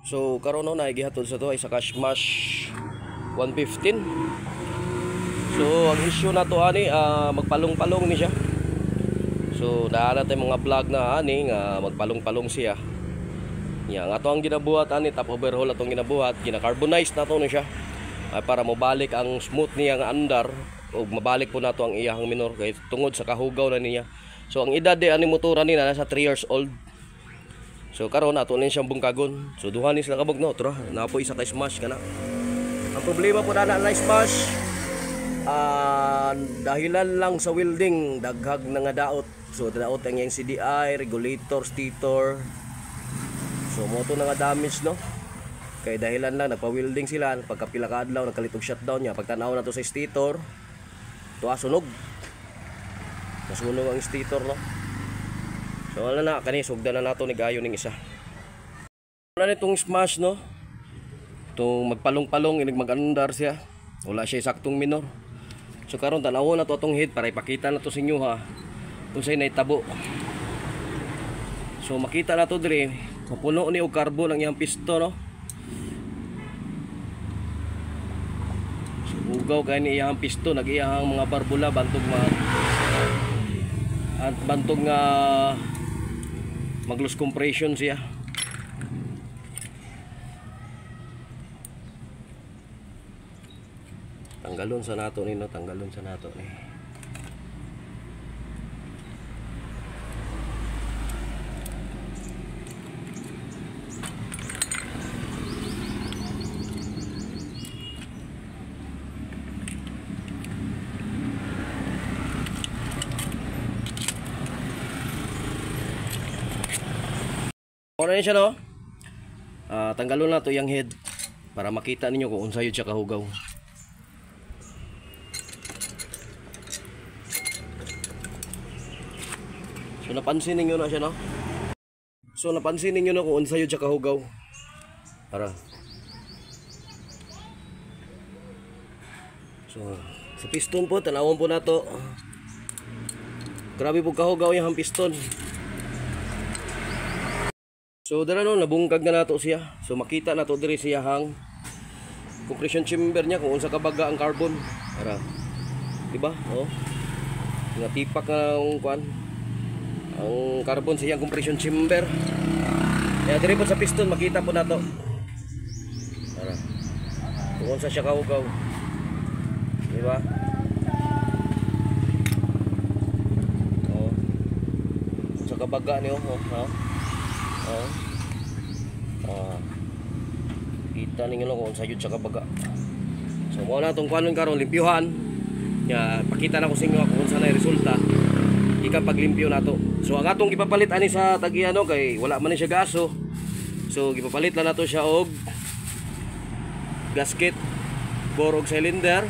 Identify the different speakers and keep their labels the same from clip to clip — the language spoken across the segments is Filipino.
Speaker 1: So karon no naigihatod sa to ay sa Cashmash 115. So ang issue na to ani magpalong-palong ni siya. So naa tay mga vlog na ani nga magpalong-palong siya. Ya nga to ang ginabuhat ani top overhaul atong ginabuhat, gina-carbonize na to ni siya. Para mabalik ang smooth niya nga andar ug mabalik po nato ang iyang minor kay tungod sa kahugaw na niya. So ang edad di ani motora ni nasa 3 years old. So karon ato ni siyang bungkagon. So duha ni sila kabog no, tara napo isa ka smash kana. Ang problema po na smash dahilan lang sa welding, daghag na nga daot. So daot ang iyang CDI, regulator, stator. So moto na nga damage no. Kay dahilan lang nagpa-welding sila, pagkapila ka adlaw nagkalitog shutdown niya, pagtanaw na to sa stator, tuwa sunog. Nasunog ang stator no. So wala na kani sugdan na nato ni gayo ning isa. Wala nitong smash no. Tung magpalong-palong inig mag-andar siya. Wala siya saktong minor. So karon tanawon na to atong head para ipakita na to sa inyo ha. Unsay naitabo. So makita na to dire, kapuno ni og carbon ang iyang piston no. Ugaw kay ni iyang piston, nag-iyang mga barbula bantog at bantog nga mag-loose compression siya. Tanggalon sa nato ni no, tanggalon sa nato ni. Ora siya no. Tanggalon na to yung head para makita ninyo kung unsa yun siya kahugaw. So napansin ninyo na siya no. So napansin ninyo na kung unsa yun siya kahugaw. Para. So sa piston po tanawon po nato. Grabe po kahugaw yung piston. So dara no nabungkag na nato siya. So makita nato diri siya hang compression chamber niya kung unsa kabaga ang carbon. Para. Diba? Oh. Nga tipak na ang kuan. Ang carbon sa iyang compression chamber. Kaya diri po sa piston makita po nato. Para. Kung unsa siya kahugaw. Diba? Oh. Unsa kabaga niyo, oh, ha? Kita ninyo lang kung sayod sa kabaga. So mo na itong kuanon karon limpyuhan. Ya, pakita na ko sa inyo kung saan na resulta ika paglimpyo nato. So ang atong gipapalit ani sa tagiano kay wala man ni siya gaso. So gipapalit lang nato siya og gasket, bore og cylinder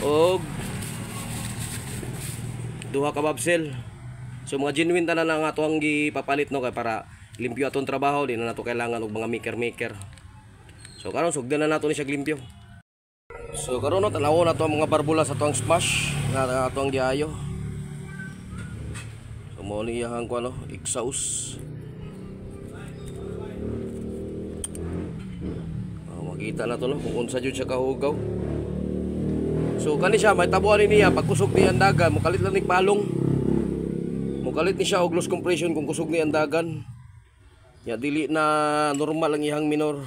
Speaker 1: og duha ka babsel. So mga genuine tanan ang ato ang gipapalit no kay para limpyo atong trabaho, di na nato kailangan og mga maker. So karon sugdan na nato ni siya limpyo. So karon no tanawon nato ang mga barbula sa tuang smash na ato ang giayo. So mo ni iyang kuno exhaust. Makita na to no kung unsa jud siya kahugaw. So kani siya may tabuan niya pagkusog ni andagan, mukalit lang ni palong. Mukalit ni siya og loose compression kung kusog ni andagan. Ya dili na normal ang ihang minor.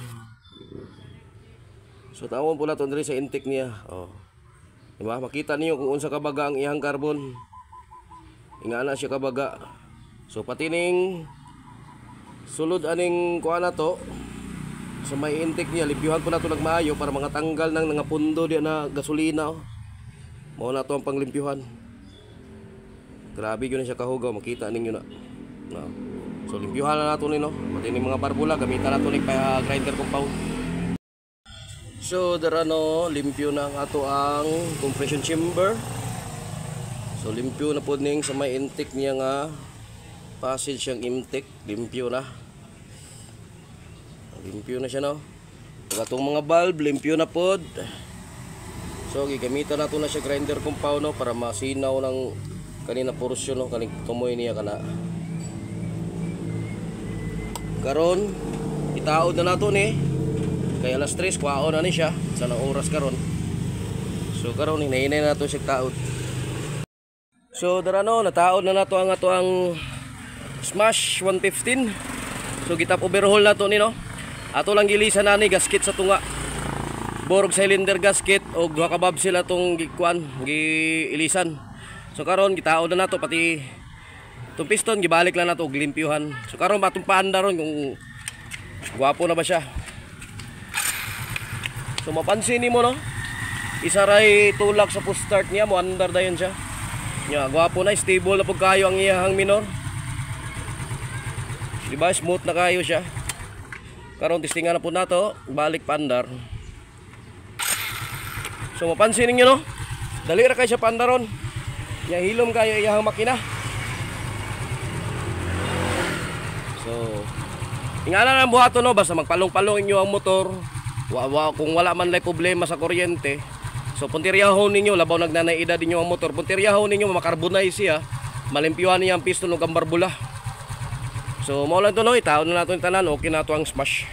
Speaker 1: So tawon po nato diri sa intake niya. Oh. Diba? Makita niyo kung unsa kabaga ang ihang carbon. Ingana siya kabaga. So pati ning sulod aning kuan na to. So may intake niya, limpyuhan po nato nagmaayo para mga tanggal ng nga pundo diya na gasolina. Oh. Mao na to ang panglimpyuhan. Grabe gyud siya kahugaw, makita ninyo na. No. So limpyuhan na nato ni no. Pati ni mga barbula gamitan nato ni grinder compound. So dara no, limpyo na ang ato ang compression chamber. So limpyo na pod ning sa may intake niya nga passage siyang intake, limpyo na. Limpyo na siya no. Katong mga valve limpyo na pod. So gigamitan nato na siya grinder compound no para masinaw ng kanina portion no, kaning tumoy niya kana. Karon itaod na nato ni. Kaya alas 3 kwao na ni siya. Sa nang oras karon. So karon hinahinay na nato siya taod. So darano nataod na nato ang Smash 115. So gitap overhaul nato ni no. Ato lang gilisan na ni gasket sa tunga. Borog cylinder gasket o duha ka valve sila tong gikuan giilisan. So karon gitaod na nato pati tong piston gibalik lang nato og limpyuhan. So karon matumpaan na ron kung gwapo na ba siya. So mapansin nimo no, isa ray tulak sa push start niya mo andar dayon siya. Nya gwapo na, stable na pud kayo ang iyang minor. Di ba smooth na kayo siya. Karon testingan na pud nato, balik pandar. So mapansin niyo no, dali ra kay siya pandaron. Nya hilom kayo iyang makina. So ingana na buhaton no, basta magpalong-palong inyo ang motor. Kung wala man lay problema sa kuryente, so puntiryahon ninyo, labaw nagnanaida ninyo ang motor, puntiryahon ninyo, makarbonize siya, malimpyuhan niya ang piston ng gambarbula. So mao lang to no, itaon na nato yung tanan, okay na to ang Smash.